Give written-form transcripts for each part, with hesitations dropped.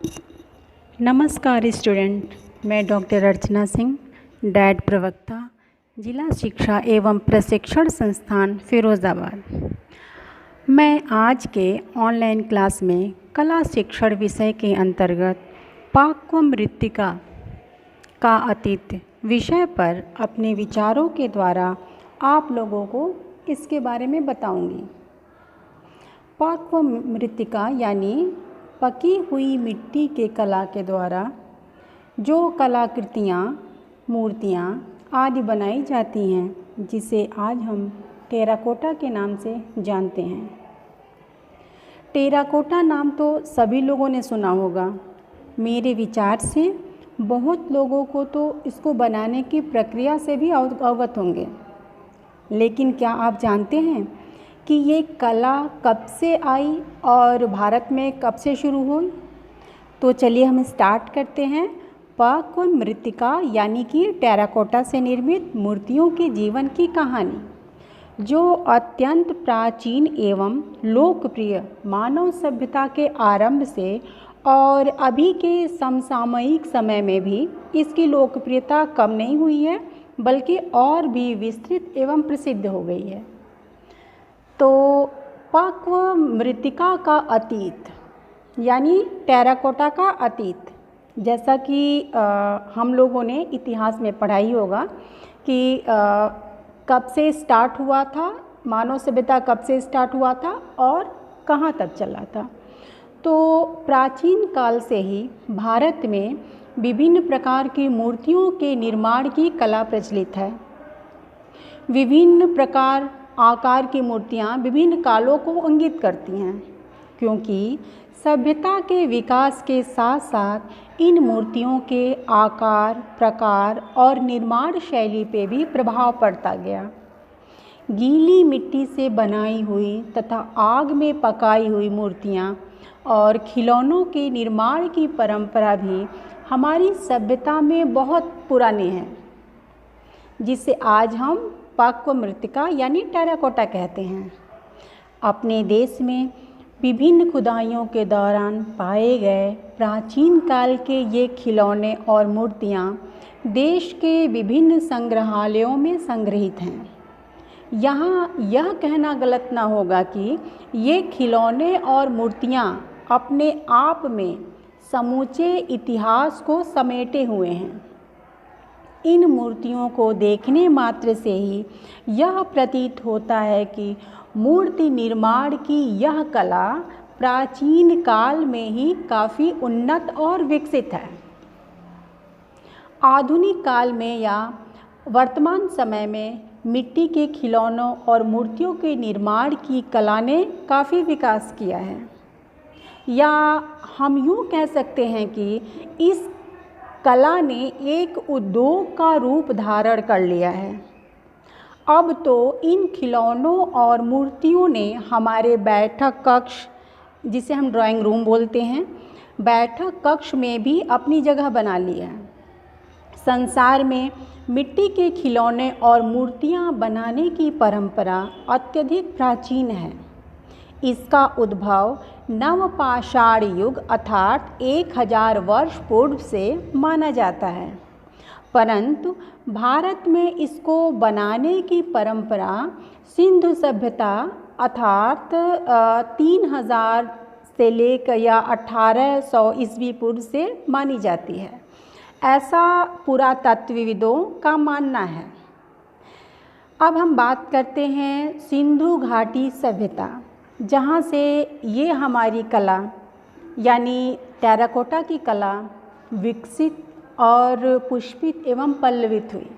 नमस्कार स्टूडेंट, मैं doctor Archana Singh, that प्रवक्ता, जिला शिक्षा एवं प्रशिक्षण संस्थान फिरोज़ाबाद। मैं आज के ऑनलाइन क्लास में कला शिक्षण विषय के अंतर्गत पाक व मृत्तिका का अतीत विषय पर अपने विचारों के द्वारा आप लोगों को इसके बारे में बताऊंगी। पाक व मृत्तिका यानी पकी हुई मिट्टी के कला के द्वारा जो कलाकृतियाँ, मूर्तियाँ आदि बनाई जाती हैं, जिसे आज हम टेराकोटा के नाम से जानते हैं। टेराकोटा नाम तो सभी लोगों ने सुना होगा। मेरे विचार से बहुत लोगों को तो इसको बनाने की प्रक्रिया से भी अवगत होंगे, लेकिन क्या आप जानते हैं कि ये कला कब से आई और भारत में कब से शुरू हुई? तो चलिए हम स्टार्ट करते हैं। पाक व मृत्तिका यानी कि टेराकोटा से निर्मित मूर्तियों के जीवन की कहानी, जो अत्यंत प्राचीन एवं लोकप्रिय मानव सभ्यता के आरंभ से और अभी के समसामयिक समय में भी इसकी लोकप्रियता कम नहीं हुई है, बल्कि और भी विस्तृत एवं प्रसिद्ध हो गई है। तो पाक व मृत्तिका का अतीत यानी टेराकोटा का अतीत, जैसा कि हम लोगों ने इतिहास में पढ़ाई होगा कि कब से स्टार्ट हुआ था, मानव सभ्यता कब से स्टार्ट हुआ था और कहाँ तक चला था। तो प्राचीन काल से ही भारत में विभिन्न प्रकार की मूर्तियों के निर्माण की कला प्रचलित है। विभिन्न प्रकार आकार की मूर्तियाँ विभिन्न कालों को इंगित करती हैं, क्योंकि सभ्यता के विकास के साथ साथ इन मूर्तियों के आकार, प्रकार और निर्माण शैली पे भी प्रभाव पड़ता गया। गीली मिट्टी से बनाई हुई तथा आग में पकाई हुई मूर्तियाँ और खिलौनों के निर्माण की परंपरा भी हमारी सभ्यता में बहुत पुरानी है, जिसे आज हम पाक व मृत्तिका यानी टेराकोटा कहते हैं। अपने देश में विभिन्न खुदाइयों के दौरान पाए गए प्राचीन काल के ये खिलौने और मूर्तियाँ देश के विभिन्न संग्रहालयों में संग्रहित हैं। यहाँ यह कहना गलत ना होगा कि ये खिलौने और मूर्तियाँ अपने आप में समूचे इतिहास को समेटे हुए हैं। इन मूर्तियों को देखने मात्र से ही यह प्रतीत होता है कि मूर्ति निर्माण की यह कला प्राचीन काल में ही काफ़ी उन्नत और विकसित है। आधुनिक काल में या वर्तमान समय में मिट्टी के खिलौनों और मूर्तियों के निर्माण की कला ने काफ़ी विकास किया है, या हम यूँ कह सकते हैं कि इस कला ने एक उद्योग का रूप धारण कर लिया है। अब तो इन खिलौनों और मूर्तियों ने हमारे बैठक कक्ष, जिसे हम ड्राइंग रूम बोलते हैं, बैठक कक्ष में भी अपनी जगह बना ली है। संसार में मिट्टी के खिलौने और मूर्तियां बनाने की परंपरा अत्यधिक प्राचीन है। इसका उद्भव नवपाषाण युग अर्थात 1000 वर्ष पूर्व से माना जाता है, परंतु भारत में इसको बनाने की परंपरा सिंधु सभ्यता अर्थात 3000 से लेकर या 1800 ईस्वी पूर्व से मानी जाती है, ऐसा पुरातत्वविदों का मानना है। अब हम बात करते हैं सिंधु घाटी सभ्यता, जहाँ से ये हमारी कला यानी टेराकोटा की कला विकसित और पुष्पित एवं पल्लवित हुई।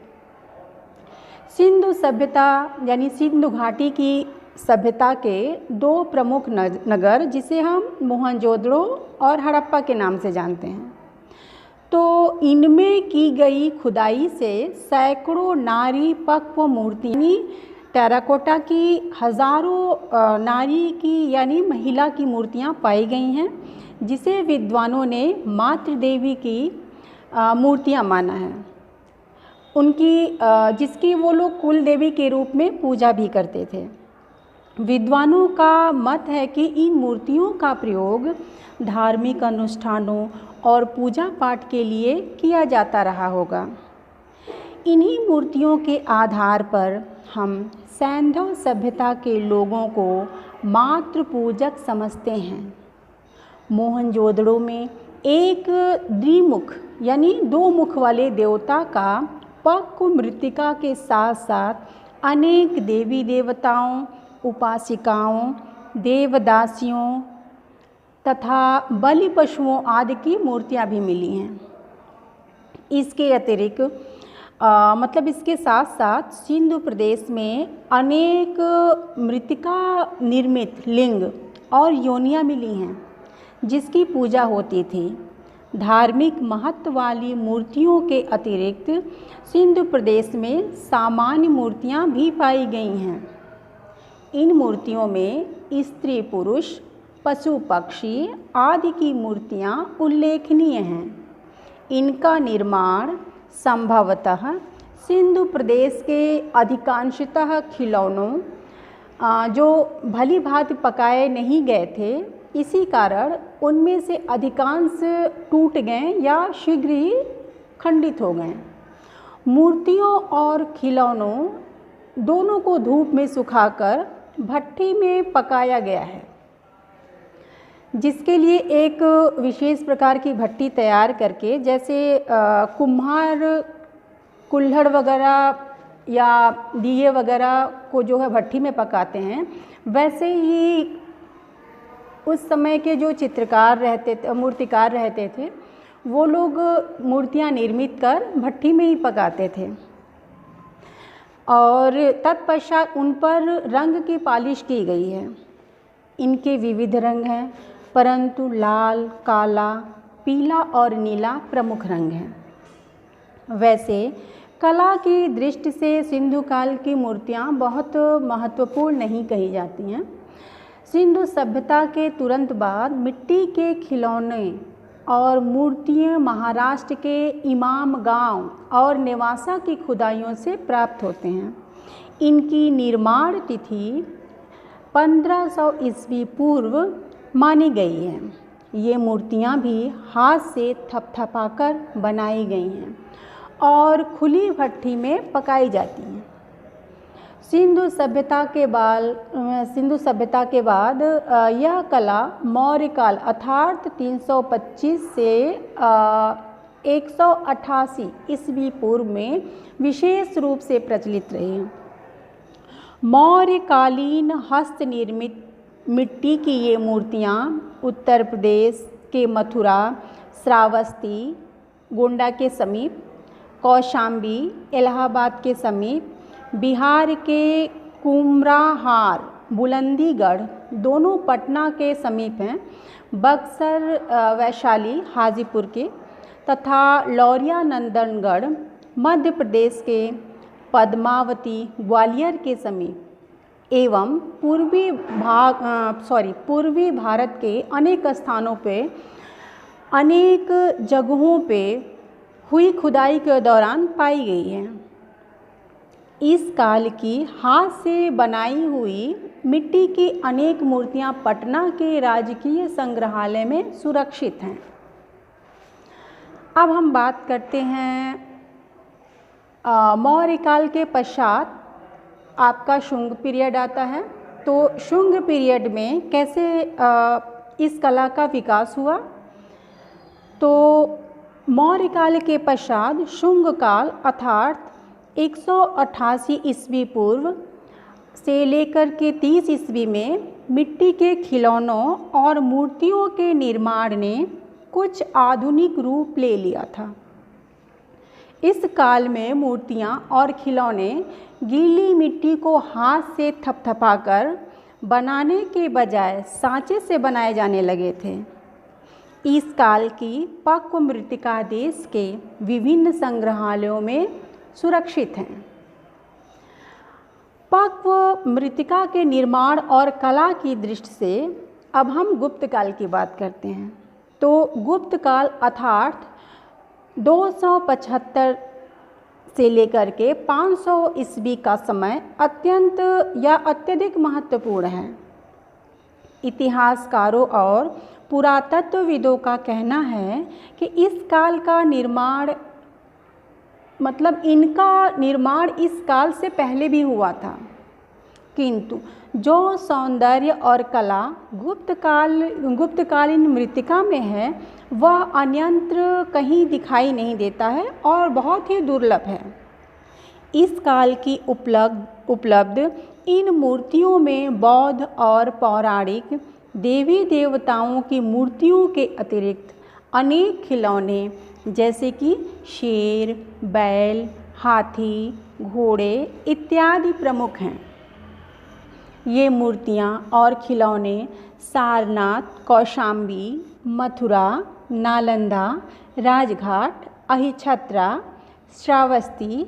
सिंधु सभ्यता यानी सिंधु घाटी की सभ्यता के दो प्रमुख नगर, जिसे हम मोहनजोदड़ो और हड़प्पा के नाम से जानते हैं, तो इनमें की गई खुदाई से सैकड़ों नारी पक्व मूर्तियाँ, टेराकोटा की हजारों नारी की यानी महिला की मूर्तियाँ पाई गई हैं, जिसे विद्वानों ने मातृ देवी की मूर्तियाँ माना है। उनकी जिसकी वो लोग कुल देवी के रूप में पूजा भी करते थे। विद्वानों का मत है कि इन मूर्तियों का प्रयोग धार्मिक अनुष्ठानों और पूजा पाठ के लिए किया जाता रहा होगा। इन्हीं मूर्तियों के आधार पर हम सैंधव सभ्यता के लोगों को मातृ पूजक समझते हैं। मोहनजोदड़ो में एक द्विमुख यानी दो मुख वाले देवता का पक्व मृत्तिका के साथ साथ अनेक देवी देवताओं, उपासिकाओं, देवदासियों तथा बलि पशुओं आदि की मूर्तियां भी मिली हैं। इसके अतिरिक्त मतलब इसके साथ साथ सिंधु प्रदेश में अनेक मृत्तिका निर्मित लिंग और योनियां मिली हैं जिसकी पूजा होती थी। धार्मिक महत्व वाली मूर्तियों के अतिरिक्त सिंधु प्रदेश में सामान्य मूर्तियां भी पाई गई हैं। इन मूर्तियों में स्त्री पुरुष, पशु पक्षी आदि की मूर्तियां उल्लेखनीय हैं। इनका निर्माण संभवतः सिंधु प्रदेश के अधिकांशतः खिलौनों जो भली भांति पकाए नहीं गए थे, इसी कारण उनमें से अधिकांश टूट गए या शीघ्र ही खंडित हो गए। मूर्तियों और खिलौनों दोनों को धूप में सुखाकर भट्ठी में पकाया गया है, जिसके लिए एक विशेष प्रकार की भट्टी तैयार करके, जैसे कुम्हार कुल्हड़ वगैरह या दिए वगैरह को जो है भट्टी में पकाते हैं, वैसे ही उस समय के जो चित्रकार रहते थे, मूर्तिकार रहते थे, वो लोग मूर्तियां निर्मित कर भट्टी में ही पकाते थे और तत्पश्चात उन पर रंग की पॉलिश की गई है। इनके विविध रंग हैं, परंतु लाल, काला, पीला और नीला प्रमुख रंग हैं। वैसे कला की दृष्टि से सिंधु काल की मूर्तियां बहुत महत्वपूर्ण नहीं कही जाती हैं। सिंधु सभ्यता के तुरंत बाद मिट्टी के खिलौने और मूर्तियां महाराष्ट्र के इमाम गांव और नेवासा की खुदाइयों से प्राप्त होते हैं। इनकी निर्माण तिथि 1500 ईस्वी पूर्व मानी गई है। ये मूर्तियां भी हाथ से थपथपाकर बनाई गई हैं और खुली भट्ठी में पकाई जाती हैं। सिंधु सभ्यता के बाद यह कला मौर्य काल अर्थात 325 से 188 ईस्वी पूर्व में विशेष रूप से प्रचलित रही। मौर्यकालीन हस्त निर्मित मिट्टी की ये मूर्तियाँ उत्तर प्रदेश के मथुरा, श्रावस्ती, गोंडा के समीप, कौशाम्बी, इलाहाबाद के समीप, बिहार के कुमराहार, बुलंदीगढ़ दोनों पटना के समीप हैं, बक्सर, वैशाली, हाजीपुर के तथा लौरिया, नंदनगढ़ मध्य प्रदेश के पद्मावती, ग्वालियर के समीप एवं पूर्वी भारत के अनेक स्थानों पे, अनेक जगहों पे हुई खुदाई के दौरान पाई गई है। इस काल की हाथ से बनाई हुई मिट्टी की अनेक मूर्तियां पटना के राजकीय संग्रहालय में सुरक्षित हैं। अब हम बात करते हैं मौर्य काल के पश्चात आपका शुंग पीरियड आता है। तो शुंग पीरियड में कैसे इस कला का विकास हुआ? तो मौर्य काल के पश्चात शुंग काल अर्थात 188 ईस्वी पूर्व से लेकर के 30 ईस्वी में मिट्टी के खिलौनों और मूर्तियों के निर्माण ने कुछ आधुनिक रूप ले लिया था। इस काल में मूर्तियां और खिलौने गीली मिट्टी को हाथ से थपथपाकर बनाने के बजाय सांचे से बनाए जाने लगे थे। इस काल की पक्व मृत्तिका देश के विभिन्न संग्रहालयों में सुरक्षित हैं। पक्व मृत्तिका के निर्माण और कला की दृष्टि से अब हम गुप्त काल की बात करते हैं। तो गुप्त काल अर्थात 275 से लेकर के 500 ईस्वी का समय अत्यंत या अत्यधिक महत्वपूर्ण है। इतिहासकारों और पुरातत्वविदों का कहना है कि इस काल का निर्माण इनका निर्माण इस काल से पहले भी हुआ था, किंतु जो सौंदर्य और कला गुप्तकालीन मृत्तिका में है वह अन्यत्र कहीं दिखाई नहीं देता है और बहुत ही दुर्लभ है। इस काल की उपलब्ध इन मूर्तियों में बौद्ध और पौराणिक देवी देवताओं की मूर्तियों के अतिरिक्त अनेक खिलौने जैसे कि शेर, बैल, हाथी, घोड़े इत्यादि प्रमुख हैं। ये मूर्तियाँ और खिलौने सारनाथ, कौशाम्बी, मथुरा, नालंदा, राजघाट, अहिछत्रा, श्रावस्ती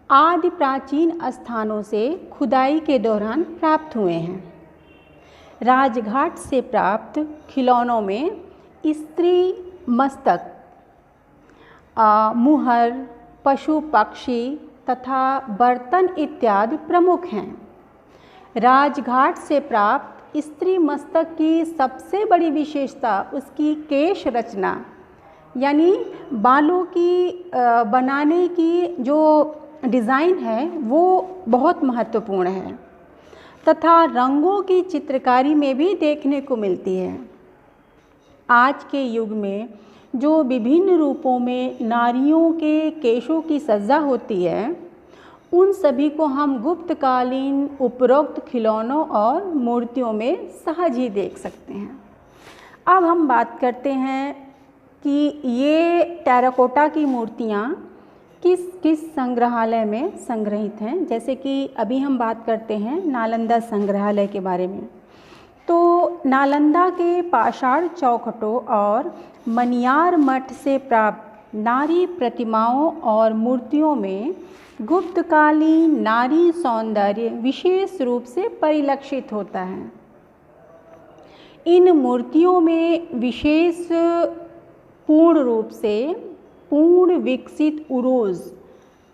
आदि प्राचीन स्थानों से खुदाई के दौरान प्राप्त हुए हैं। राजघाट से प्राप्त खिलौनों में स्त्री मस्तक, मुहर, पशु पक्षी तथा बर्तन इत्यादि प्रमुख हैं। राजघाट से प्राप्त स्त्री मस्तक की सबसे बड़ी विशेषता उसकी केश रचना यानी बालों की बनाने की जो डिज़ाइन है वो बहुत महत्वपूर्ण है तथा रंगों की चित्रकारी में भी देखने को मिलती है। आज के युग में जो विभिन्न रूपों में नारियों के केशों की सज्जा होती है उन सभी को हम गुप्तकालीन उपरोक्त खिलौनों और मूर्तियों में सहज ही देख सकते हैं। अब हम बात करते हैं कि ये टेराकोटा की मूर्तियाँ किस संग्रहालय में संग्रहित हैं। जैसे कि अभी हम बात करते हैं नालंदा संग्रहालय के बारे में। तो नालंदा के पाषाण चौखटों और मनियार मठ से प्राप्त नारी प्रतिमाओं और मूर्तियों में गुप्तकालीन नारी सौंदर्य विशेष रूप से परिलक्षित होता है। इन मूर्तियों में विशेष पूर्ण रूप से पूर्ण विकसित उरोज,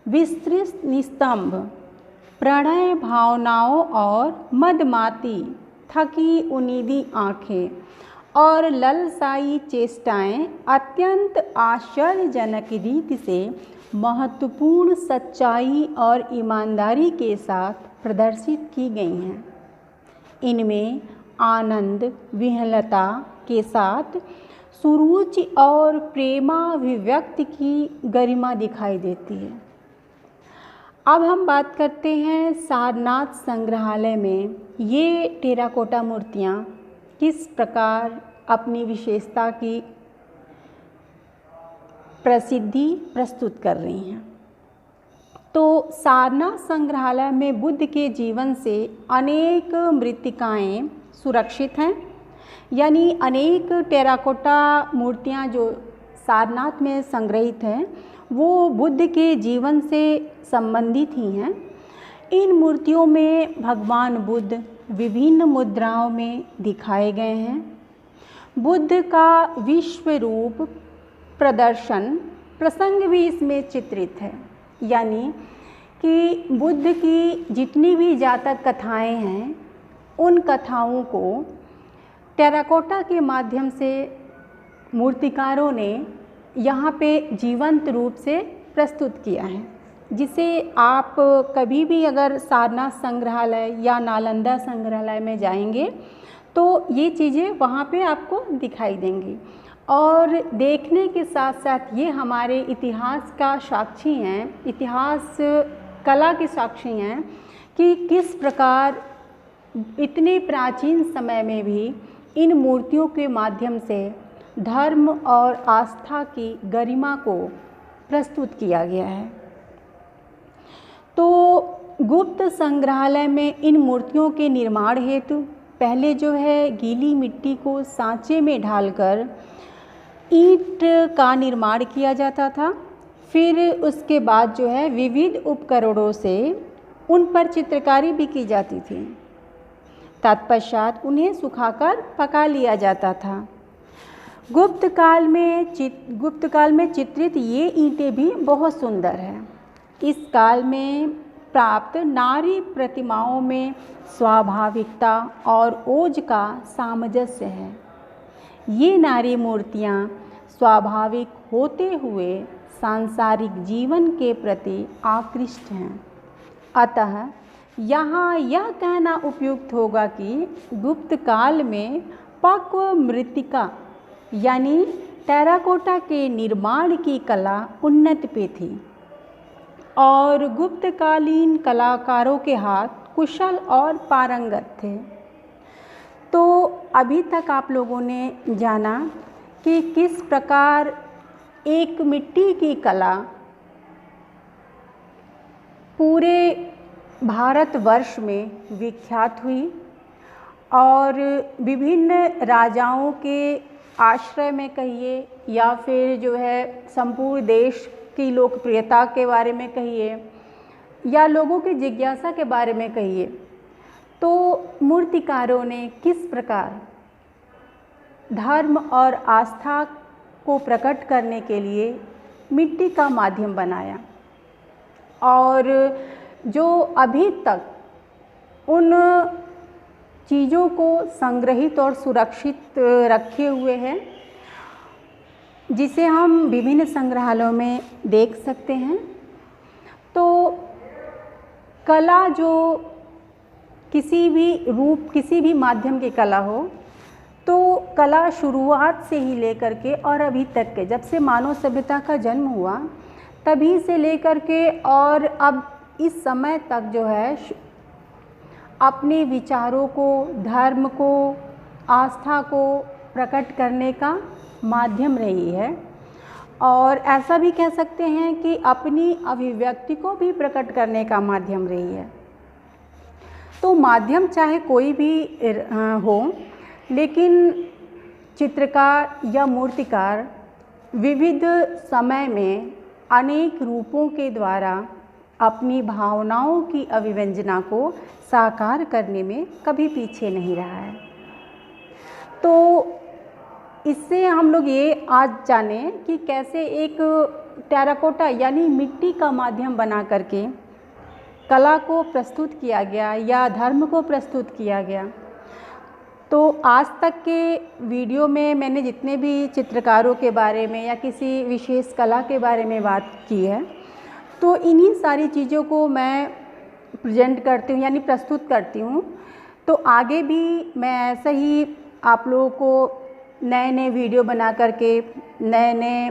विस्तृत निस्तंभ, प्रणय भावनाओं और मदमाती थकी उनीदी आँखें और ललसाई चेष्टाएं अत्यंत आश्चर्यजनक रीति से महत्वपूर्ण सच्चाई और ईमानदारी के साथ प्रदर्शित की गई हैं। इनमें आनंद विह्वलता के साथ सुरुचि और प्रेमाभिव्यक्ति की गरिमा दिखाई देती है। अब हम बात करते हैं सारनाथ संग्रहालय में ये टेराकोटा मूर्तियाँ किस प्रकार अपनी विशेषता की प्रसिद्धि प्रस्तुत कर रही हैं। तो सारनाथ संग्रहालय में बुद्ध के जीवन से अनेक मृत्तिकाएं सुरक्षित हैं, यानी अनेक टेराकोटा मूर्तियां जो सारनाथ में संग्रहित हैं वो बुद्ध के जीवन से संबंधित ही हैं। इन मूर्तियों में भगवान बुद्ध विभिन्न मुद्राओं में दिखाए गए हैं। बुद्ध का विश्व रूप प्रदर्शन प्रसंग भी इसमें चित्रित है, यानी कि बुद्ध की जितनी भी जातक कथाएं हैं उन कथाओं को टेराकोटा के माध्यम से मूर्तिकारों ने यहाँ पे जीवंत रूप से प्रस्तुत किया है, जिसे आप कभी भी अगर सारनाथ संग्रहालय या नालंदा संग्रहालय में जाएंगे तो ये चीज़ें वहाँ पे आपको दिखाई देंगी। और देखने के साथ साथ ये हमारे इतिहास का साक्षी हैं, इतिहास कला के साक्षी हैं कि किस प्रकार इतने प्राचीन समय में भी इन मूर्तियों के माध्यम से धर्म और आस्था की गरिमा को प्रस्तुत किया गया है। तो गुप्त संग्रहालय में इन मूर्तियों के निर्माण हेतु पहले जो है गीली मिट्टी को सांचे में ढालकर ईंट का निर्माण किया जाता था। फिर उसके बाद जो है विविध उपकरणों से उन पर चित्रकारी भी की जाती थी। तत्पश्चात उन्हें सुखाकर पका लिया जाता था। गुप्त काल में चित्रित ये ईंटें भी बहुत सुंदर हैं। इस काल में प्राप्त नारी प्रतिमाओं में स्वाभाविकता और ओज का सामंजस्य है। ये नारी मूर्तियाँ स्वाभाविक होते हुए सांसारिक जीवन के प्रति आकृष्ट हैं। अतः यहाँ यह कहना उपयुक्त होगा कि गुप्त काल में पक्व मृत्तिका यानी टेराकोटा के निर्माण की कला उन्नत पे थी और गुप्तकालीन कलाकारों के हाथ कुशल और पारंगत थे। तो अभी तक आप लोगों ने जाना कि किस प्रकार एक मिट्टी की कला पूरे भारतवर्ष में विख्यात हुई और विभिन्न राजाओं के आश्रय में कहिए या फिर जो है संपूर्ण देश की लोकप्रियता के बारे में कहिए या लोगों की जिज्ञासा के बारे में कहिए, तो मूर्तिकारों ने किस प्रकार धर्म और आस्था को प्रकट करने के लिए मिट्टी का माध्यम बनाया और जो अभी तक उन चीज़ों को संग्रहित और सुरक्षित रखे हुए हैं, जिसे हम विभिन्न संग्रहालयों में देख सकते हैं। तो कला जो किसी भी रूप, किसी भी माध्यम की कला हो, तो कला शुरुआत से ही लेकर के और अभी तक के, जब से मानव सभ्यता का जन्म हुआ तभी से लेकर के और अब इस समय तक जो है अपने विचारों को, धर्म को, आस्था को प्रकट करने का माध्यम रही है और ऐसा भी कह सकते हैं कि अपनी अभिव्यक्ति को भी प्रकट करने का माध्यम रही है। तो माध्यम चाहे कोई भी हो, लेकिन चित्रकार या मूर्तिकार विविध समय में अनेक रूपों के द्वारा अपनी भावनाओं की अभिव्यंजना को साकार करने में कभी पीछे नहीं रहा है। तो इससे हम लोग ये आज जाने कि कैसे एक टेराकोटा यानी मिट्टी का माध्यम बना करके कला को प्रस्तुत किया गया या धर्म को प्रस्तुत किया गया। तो आज तक के वीडियो में मैंने जितने भी चित्रकारों के बारे में या किसी विशेष कला के बारे में बात की है, तो इन्हीं सारी चीज़ों को मैं प्रेजेंट करती हूँ यानी प्रस्तुत करती हूँ। तो आगे भी मैं ऐसा ही आप लोगों को नए नए वीडियो बना करके नए नए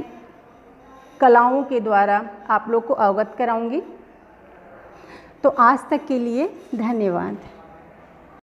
कलाओं के द्वारा आप लोग को अवगत कराऊंगी। तो आज तक के लिए धन्यवाद।